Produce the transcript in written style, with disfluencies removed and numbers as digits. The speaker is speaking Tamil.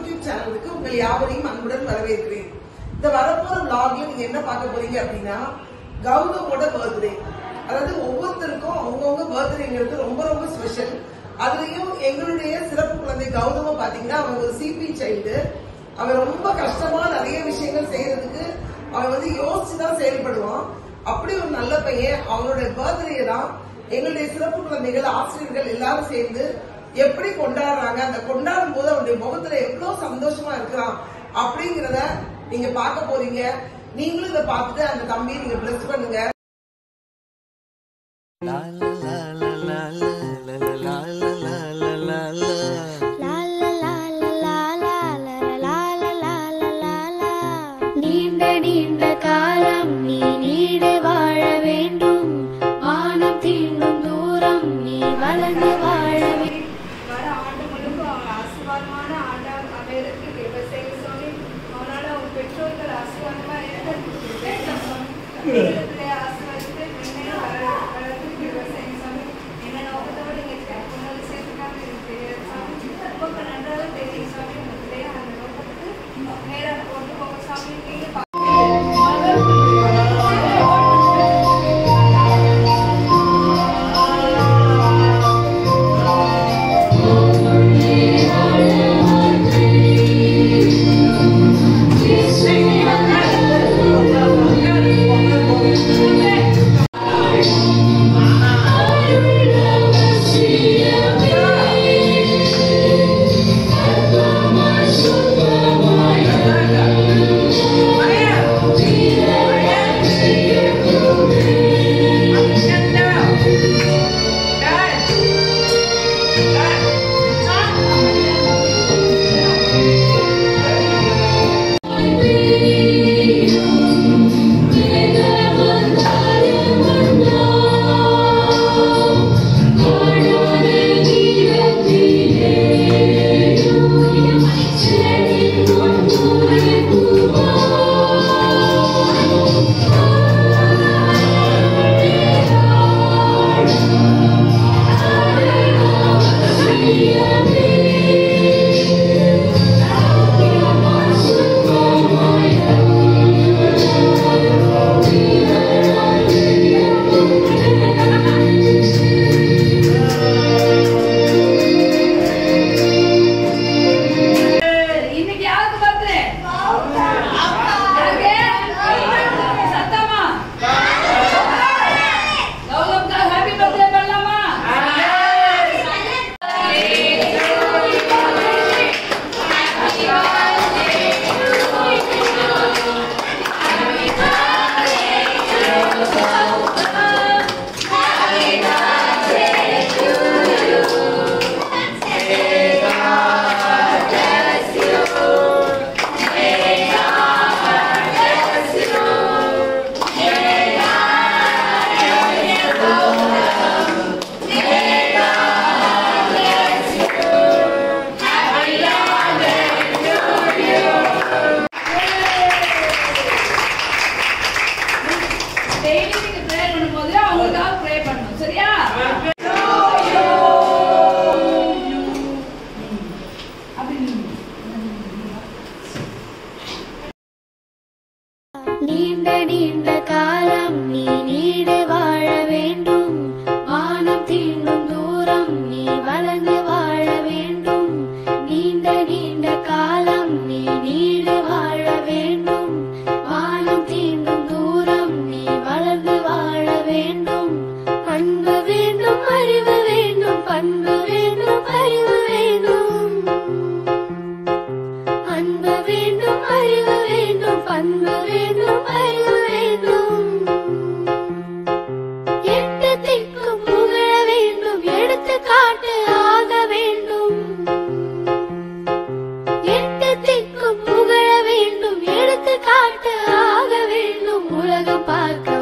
யூடியூப் சேனலுக்கு உங்கள் யாவரையும் அன்புடன் வரவேற்கிறேன். இந்த வரப்போற vlogல நீங்க என்ன பார்க்க போறீங்க அப்படின்னா, கௌதமோட பர்த்டே. அதாவது ஒவ்வொருத்தருக்கும் அவங்கவுங்க பர்த்டேங்கிறது ரொம்ப ரொம்ப ஸ்பெஷல். அதுலயும் எங்களுடைய சிறப்பு குழந்தை கௌதம பாத்தீங்கன்னா அவன் ஒரு சிபி சைல்டு. அவன் ரொம்ப கஷ்டமா நிறைய விஷயங்கள் செய்யறதுக்கு அவன் யோசிச்சுதான் செயல்படுவான். அப்படி ஒரு நல்ல பையன். அவனுடைய பர்த்டே தான் எங்களுடைய சிறப்பு குழந்தைகள் ஆசிரியர்கள் எல்லாரும் சேர்ந்து எப்படி கொண்டாடுறாங்க, அந்த கொண்டாடும் போது அவனுடைய முகத்துல எவ்வளவு சந்தோஷமா இருக்கிறான் அப்படிங்கறத நீங்க பார்க்க போறீங்க. நீங்களும் இதை பார்த்துட்டு அந்த தம்பியை நீங்க பிளஸ் பண்ணுங்க. நீண்ட நீண்ட காலம் நீ நீடு வாழ வேண்டும், வானம் தீண்டும் தூரம் நீ வளர்ந்து வாழ வேண்டும். வர ஆண்டு முழுக்க அவங்க ஆசீர்வாதமான ஆண்டாக அமையறதுக்கு கிருபை செய்ய சொல்லி, அவனால அவங்க பெற்றோர்கள் ஆசீர்வாதமா இருக்கிறதுக்கு ஆசீர்வாதத்தை மென்மேலும் வளர்றதுக்கு கிருபை செய்ய சொல்லி, என்ன நோக்கத்தோடு நீங்க கொண்டு சேர்த்துக்காம எனக்கு தெரியாது சாமி. ரொம்ப நன்றாக தெரியும் சாமி. உங்களுடைய அந்த நோக்கத்துக்கு நேராக கொண்டு போக சாமி. நீங்க நீண்ட நீண்ட காலம் நீ நீடு வாழ வேண்டும், வானம் தீண்டும் தூரம் நீ வளர்ந்து வாழ வேண்டும். நீண்ட நீண்ட காலம் நீ நீடு வாழ வேண்டும், வானம் தீண்டும் தூரம் நீ வளர்ந்து வாழ வேண்டும். அன்பு வேண்டும், அறிவு வேண்டும், பண்பு வேண்டும், அறிவு வேண்டும். அன்பு வேண்டும், அறிவு வேண்டும், பண்பு வேண்டும், அறிவு வேண்டும். எட்டு திக்கும் புகழ வேண்டும், எடுத்துக்காட்டு ஆக வேண்டும். எட்டு திக்கும் புகழ வேண்டும், எடுத்துக்காட்டு ஆக வேண்டும். உலகம் பார்க்க